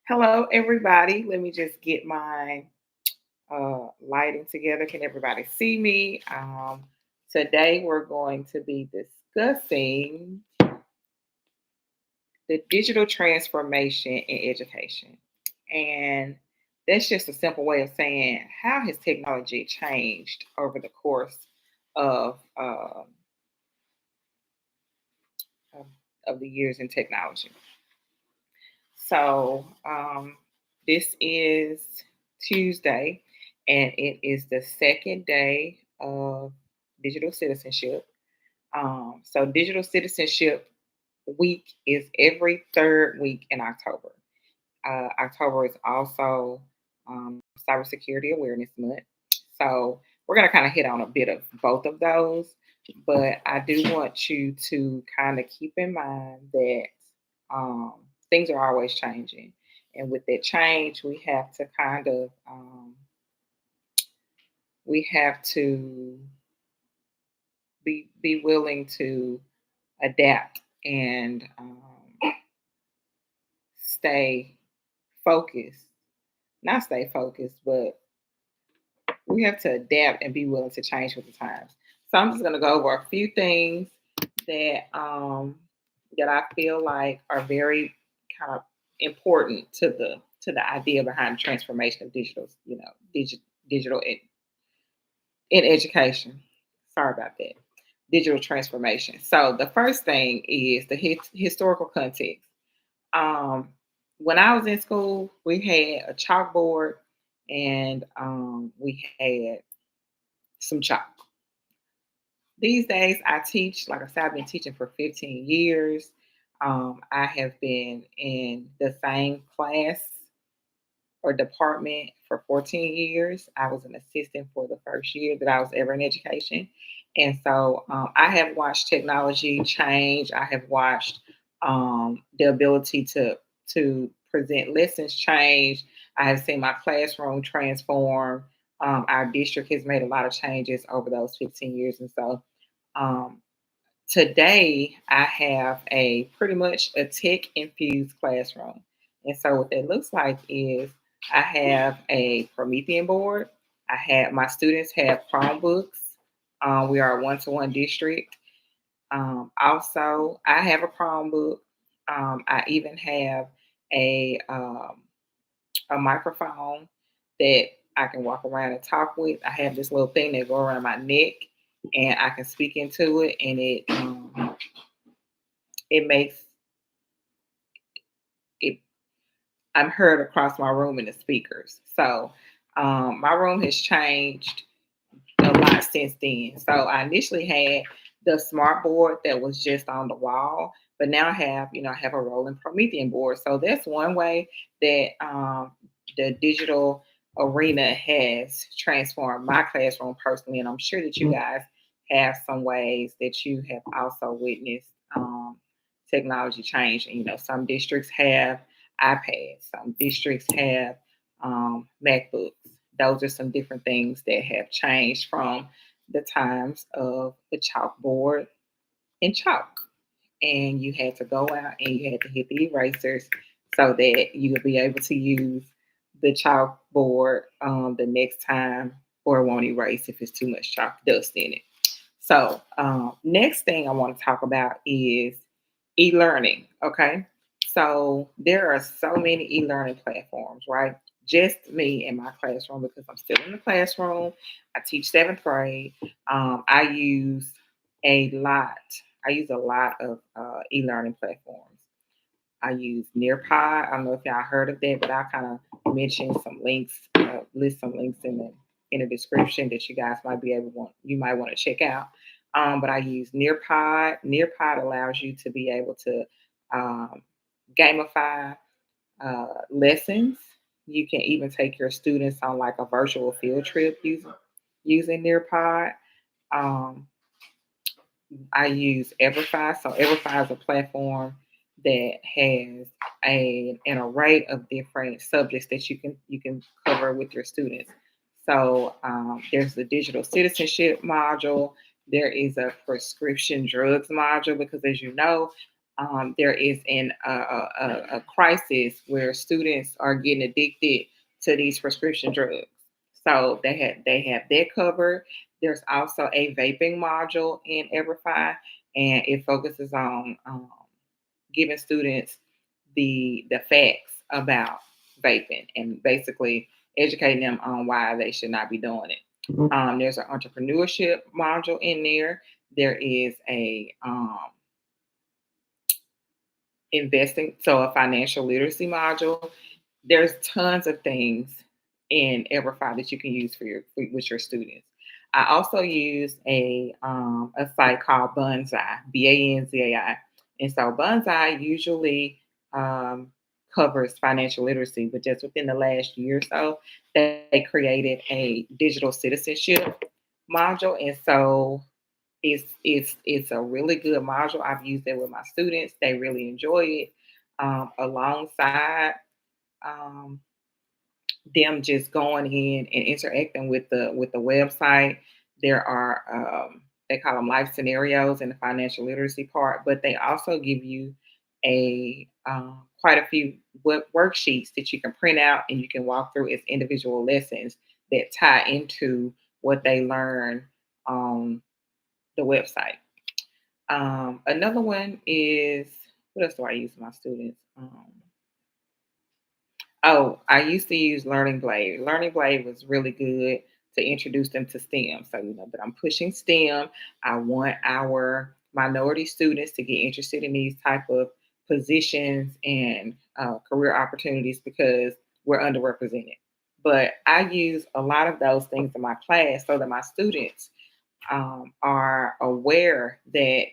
Hello, everybody. Let me just get my lighting together. Can everybody see me? Today, we're going to be discussing the digital transformation in education. And that's just a simple way of saying how has technology changed over the course of, uh, of, of the years in technology. So this is Tuesday, and it is the second day of digital citizenship. Digital citizenship week is every third week in October. October is also cybersecurity awareness month. So we're going to kind of hit on a bit of both of those. But I do want you to kind of keep in mind that um, things are always changing. And with that change, we have to be willing to adapt and stay focused. Not stay focused, but we have to adapt and be willing to change with the times. So I'm just going to go over a few things that I feel like are very kind of important to the idea behind the transformation of digital in education. Sorry about that. Digital transformation. So the first thing is the historical context. Um, when I was in school, we had a chalkboard and we had some chalk. These days, I teach, like I said, I've been teaching for 15 years. I have been in the same class or department for 14 years. I was an assistant for the first year that I was ever in education. And so I have watched technology change. I have watched the ability to present lessons change. I have seen my classroom transform. Our district has made a lot of changes over those 15 years. And so um, today I have a pretty much a tech infused classroom. And so what that looks like is I have a Promethean board. I have my students have Chromebooks. We are a one-to-one district. Also, I have a Chromebook. I even have a um, a microphone that I can walk around and talk with. I have this little thing that go around my neck, and I can speak into it, and it makes it. I'm heard across my room in the speakers. So my room has changed a lot since then. So I initially had the smart board that was just on the wall, but now I have a rolling Promethean board. So that's one way that the digital arena has transformed my classroom personally, and I'm sure that you guys have some ways that you have also witnessed technology change. And some districts have iPads, some districts have MacBooks. Those are some different things that have changed from the times of the chalkboard and chalk. And you had to go out and you had to hit the erasers so that you would be able to use the chalkboard the next time, or it won't erase if it's too much chalk dust in it. So, next thing I want to talk about is e-learning. Okay, so there are so many e-learning platforms, right? Just me in my classroom because I'm still in the classroom. I teach seventh grade. I use a lot. I use a lot of e-learning platforms. I use Nearpod. I don't know if y'all heard of that, but I'll kind of mention some links, list some links in the description that you guys might be you might want to check out. But I use Nearpod. Nearpod allows you to be able to um, gamify lessons. You can even take your students on like a virtual field trip using Nearpod. Um, I use Everfi. So Everfi is a platform that has an array of different subjects that you can cover with your students. So there's the digital citizenship module. There is a prescription drugs module because, as you know, There is a crisis where students are getting addicted to these prescription drugs. So they have that covered. There's also a vaping module in Everify, and it focuses on giving students the facts about vaping and basically educating them on why they should not be doing it. There's an entrepreneurship module in there. There is a investing, so a financial literacy module. There's tons of things in Everify that you can use with your students. I also use a site called Bonsai, Banzai, and so Bonsai usually um, covers financial literacy, but just within the last year or so, they created a digital citizenship module, and so it's a really good module. I've used it with my students; they really enjoy it. Alongside um, them just going in and interacting with the website. There are they call them life scenarios in the financial literacy part, but they also give you a quite a few worksheets that you can print out and you can walk through as individual lessons that tie into what they learn on the website. Another one is, what else do I use with my students? Oh, I used to use Learning Blade. Learning Blade was really good to introduce them to STEM. So, but I'm pushing STEM. I want our minority students to get interested in these type of positions and career opportunities because we're underrepresented. But I use a lot of those things in my class so that my students are aware that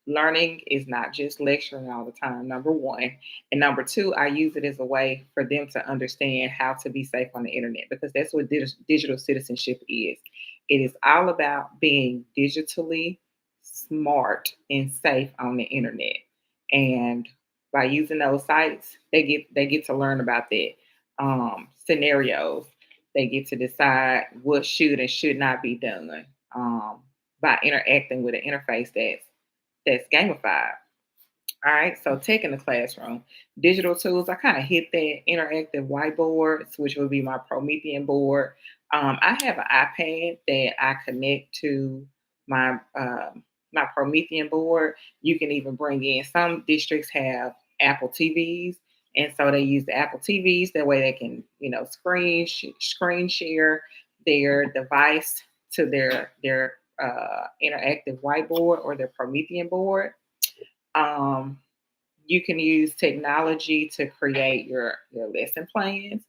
learning is not just lecturing all the time, number one. And number two, I use it as a way for them to understand how to be safe on the internet because that's what digital citizenship is. It is all about being digitally smart and safe on the internet. And by using those sites, they get to learn about that scenarios. They get to decide what should and should not be done by interacting with an interface that's gamified. All right, so tech in the classroom, digital tools. I kind of hit that interactive whiteboards, which would be my Promethean board. I have an iPad that I connect to my my Promethean board. You can even bring in. Some districts have Apple TVs, and so they use the Apple TVs. That way, they can screen share their device to their interactive whiteboard or their Promethean board. Um, you can use technology to create your lesson plans.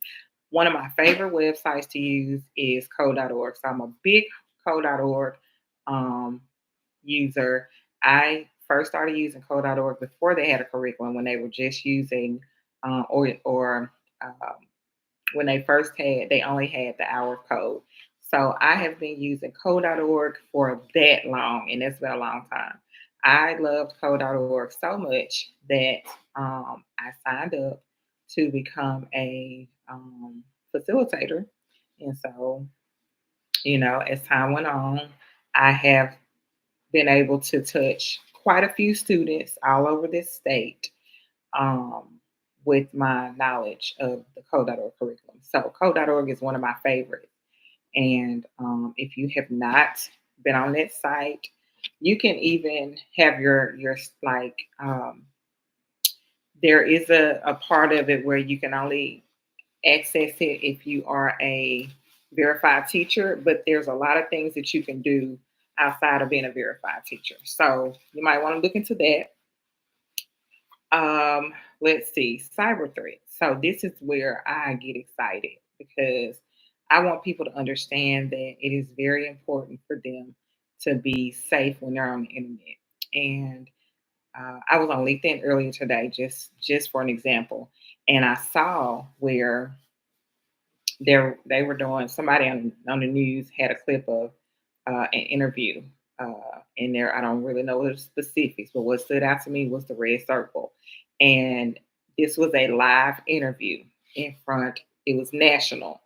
One of my favorite websites to use is code.org. So I'm a big code.org um, user. I first started using code.org before they had a curriculum when they were just using or when they first they only had the hour of code. So I have been using code.org for that long, and that's been a long time. I loved code.org so much that I signed up to become a facilitator. And so, as time went on, I have been able to touch quite a few students all over this state um, with my knowledge of the code.org curriculum. So code.org is one of my favorites. And if you have not been on that site, you can even have your like there is a part of it where you can only access it if you are a verified teacher, but there's a lot of things that you can do outside of being a verified teacher. So you might want to look into that. Let's see, cyber threats. So this is where I get excited because I want people to understand that it is very important for them to be safe when they're on the internet. And I was on LinkedIn earlier today, just for an example, and I saw where they were doing somebody on the news had a clip of an interview in there. I don't really know the specifics, but what stood out to me was the red circle, and this was a live interview in front. It was national,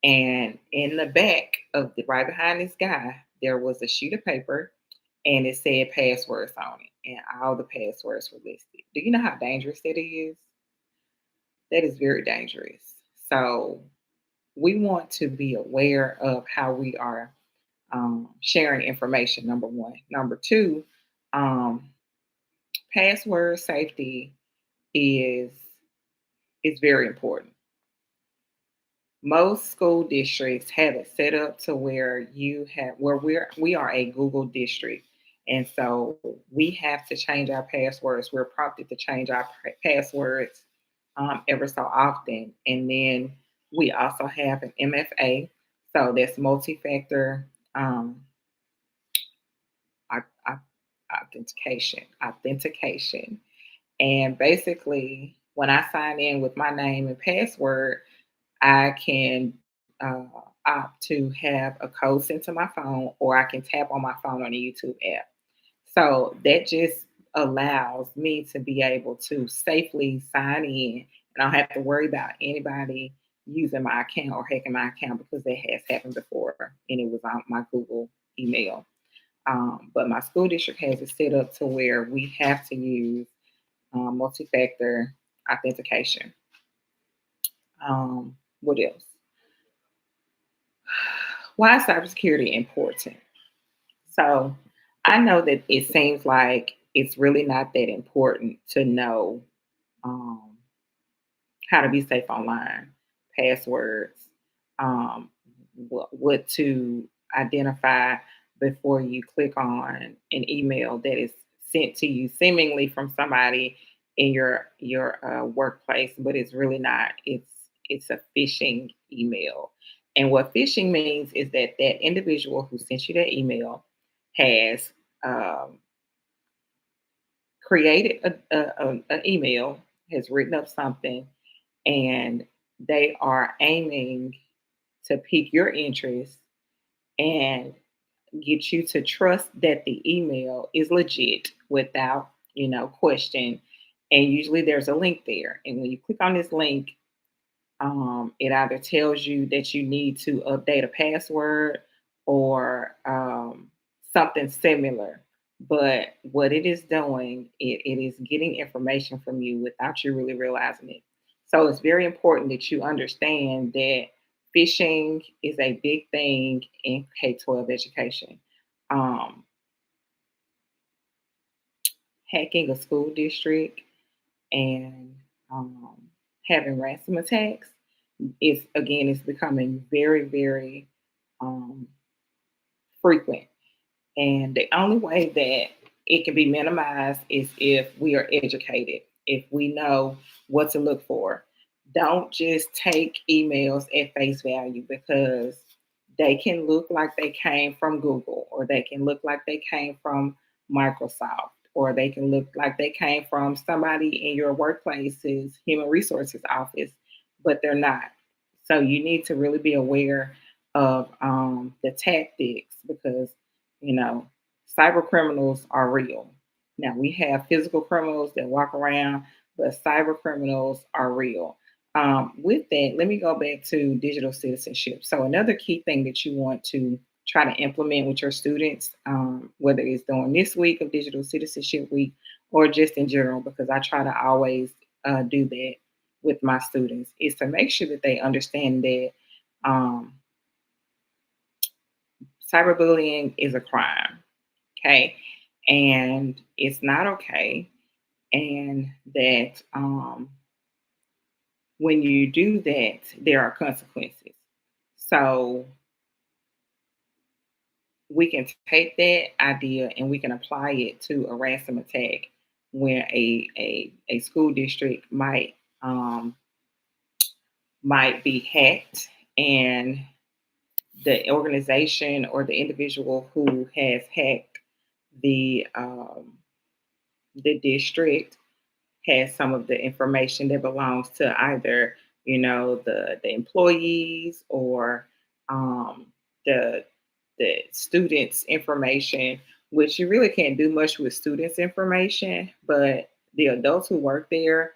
and in the back of the right behind this guy, there was a sheet of paper and it said passwords on it, and all the passwords were listed. Do you know how dangerous that is? That is very dangerous. So we want to be aware of how we are sharing information. Number one. Number two, um, password safety is is very important. Most school districts have it set up to where you have where we are a Google district, and so we have to change our passwords. We're prompted to change our passwords ever so often, and then we also have an MFA, so that's multi-factor um, authentication. And basically, when I sign in with my name and password, I can uh, opt to have a code sent to my phone, or I can tap on my phone on the YouTube app. So that just allows me to be able to safely sign in, and I don't have to worry about anybody using my account or hacking my account, because that has happened before and it was on my Google email. But my school district has it set up to where we have to use multi factor authentication. What else? Why is cybersecurity important? So I know that it seems like it's really not that important to know um, how to be safe online, passwords, um, what to identify before you click on an email that is sent to you seemingly from somebody in your workplace, but it's really not. It's a phishing email, and what phishing means is that that individual who sent you that email has um, created an email, has written up something, and they are aiming to pique your interest and get you to trust that the email is legit without, question. And usually there's a link there. And when you click on this link, it either tells you that you need to update a password or something similar. But what it is doing, it is getting information from you without you really realizing it. So it's very important that you understand that phishing is a big thing in K 12 education. Um, Hacking a school district and having ransom attacks is, again, it's becoming very, very um, frequent. And the only way that it can be minimized is if we are educated, if we know what to look for. Don't just take emails at face value, because they can look like they came from Google, or they can look like they came from Microsoft, or they can look like they came from somebody in your workplace's human resources office, but they're not. So you need to really be aware of the tactics, because you know, cyber criminals are real. Now we have physical criminals that walk around, but cyber criminals are real. With that, let me go back to digital citizenship. So another key thing that you want to try to implement with your students, whether it's during this week of Digital Citizenship Week or just in general, because I try to always do that with my students, is to make sure that they understand that um, cyberbullying is a crime. Okay. And it's not okay. And that when you do that, there are consequences. So we can take that idea and we can apply it to a ransom attack, where a school district might be hacked, and the organization or the individual who has hacked the the district has some of the information that belongs to either, the employees, or um, the the students' information, which you really can't do much with students' information, but the adults who work there,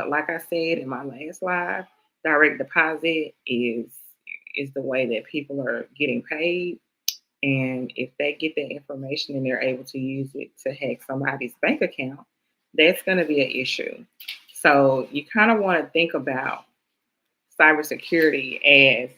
like I said in my last live, direct deposit is the way that people are getting paid, And if they get that information and they're able to use it to hack somebody's bank account, that's going to be an issue. So you kind of want to think about cybersecurity as